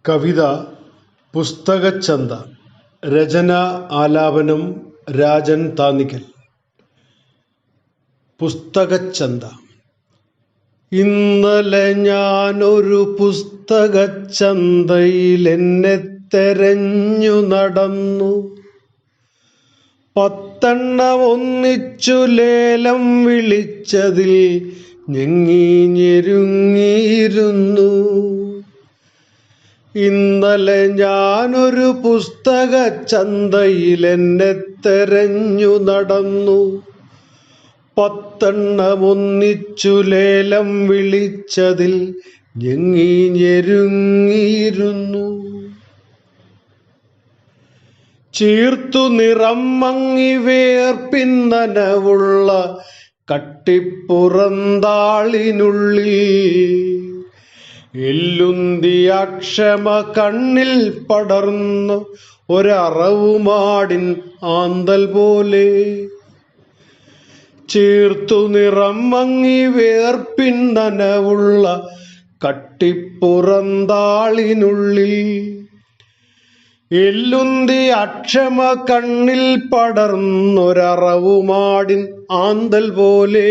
കവിത പുസ്തകച്ചന്ത. രചന ആലാപനം രാജൻ താന്നിക്കൽ. പുസ്തകച്ചന്ത. ഇന്നലെ ഞാനൊരു പുസ്തകച്ചന്തയിൽ എന്നെ തെരഞ്ഞു നടന്നു. 10 ഒന്നിച്ചു ലേലം വിളിച്ചതിൽ ഞെങ്ങി ഞെരുങ്ങിയിരുന്നു. ഇന്നലെ ഞാനൊരു പുസ്തകച്ചന്തയിൽ എന്നെ തെരഞ്ഞു നടന്നു. 10 ഒന്നിച്ചു ലേലം വിളിച്ചതിൽ ഞെങ്ങി ഞെരുങ്ങിയിരുന്നു. ചീർത്തു നിറം മങ്ങി വേർപ്പിൻ നനവുള്ള കട്ടിപ്പുറന്താളിനുള്ളിൽ എല്ലുന്തിയ ക്ഷമ കണ്ണിൽ പടർന്നു ഒരറവുമാടിൻ ആന്തൽ പോലെ. ചീർത്തു നിറം മങ്ങി വേർപ്പിൻ നനവുള്ള കട്ടിപ്പുറന്താളിനുള്ളിൽ എല്ലുന്തി അക്ഷമ കണ്ണിൽ പടർന്നൊരറവുമാടിൻ ആന്തൽ പോലെ.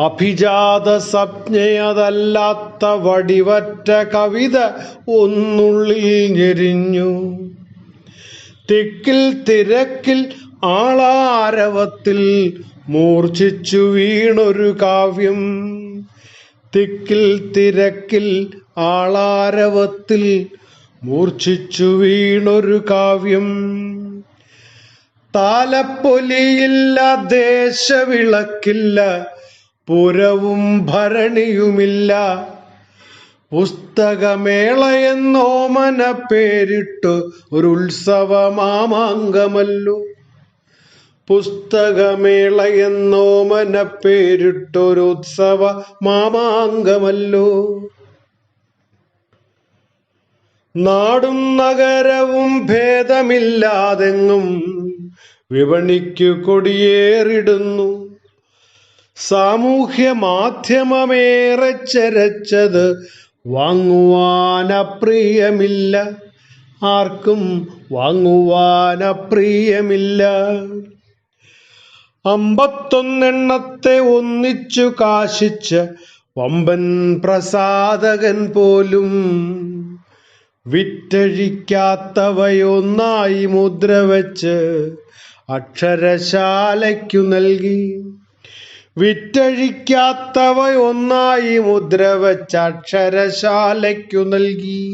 അഭിജാത സംജ്ഞയതല്ലാത്ത വടിവറ്റ കവിത ഒന്നുള്ളിൽ ഞെരിഞ്ഞു. തിക്കിൽ തിരക്കിൽ ആളാരവത്തിൽ മൂർച്ഛിച്ചു വീണൊരു കാവ്യം. തിക്കിൽ തിരക്കിൽ ആളാരവത്തിൽ മൂർച്ഛിച്ചു വീണൊരു കാവ്യം. താലപ്പൊലിയില്ല, ദേശവിളക്കില്ല, പുരവും ഭരണിയുമില്ല. പുസ്തകമേളയെന്നോമന പേരിട്ടു ഒരു ഉത്സവമാമാങ്കമല്ലോ. പുസ്തകമേളയെന്നോമന പേരിട്ടൊരു ഉത്സവ മാമാങ്കമല്ലോ. നാടും നഗരവും ഭേദമില്ലാതെങ്ങും വിപണിക്കു കൊടിയേറിടുന്നു. സാമൂഹ്യ മാധ്യമമേറെ ചരച്ചത് വാങ്ങുവാനപ്രിയമില്ല, ആർക്കും വാങ്ങുവാനപ്രിയമില്ല. 51 ഒന്നിച്ചു കാശിച്ച വമ്പൻ പ്രസാധകൻ പോലും വിറ്റഴിക്കാത്തവയൊന്നായി മുദ്രവെച്ച് അക്ഷരശാലയ്ക്കു നൽകി. വിറ്റഴിക്കാത്തവയൊന്നായി മുദ്രവെച്ച് അക്ഷരശാലയ്ക്കു നൽകി.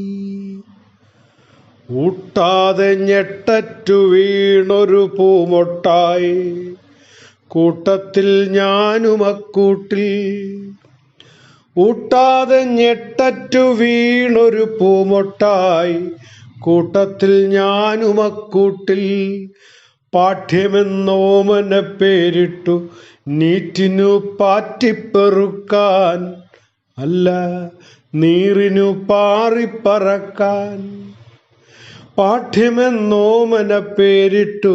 ഊട്ടാതെ ഞെട്ടറ്റു വീണൊരു പൂമൊട്ടായി കൂട്ടത്തിൽ ഞാനും അക്കൂട്ടിൽ. ഊട്ടാതെ ഞെട്ടറ്റു വീണൊരു പൂമൊട്ടായി കൂട്ടത്തിൽ ഞാനും അക്കൂട്ടിൽ. പാഠ്യമെന്നോമന പേരിട്ടു നീറ്റിനു പാറ്റിപ്പെറുക്കാൻ, അല്ല നീറിനു പാറിപ്പറക്കാൻ. പാഠ്യമെന്നോമന പേരിട്ടു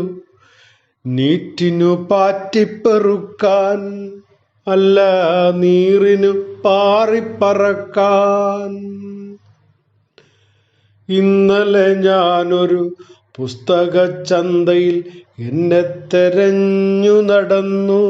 നീറ്റിനു പാറ്റിപ്പെറുക്കാൻ, അല്ല നീറിനു പാറിപ്പറക്കാൻ. ഇന്നലെ ഞാനൊരു പുസ്തകച്ചന്തയിൽ എന്നെ തെരഞ്ഞു നടന്നു.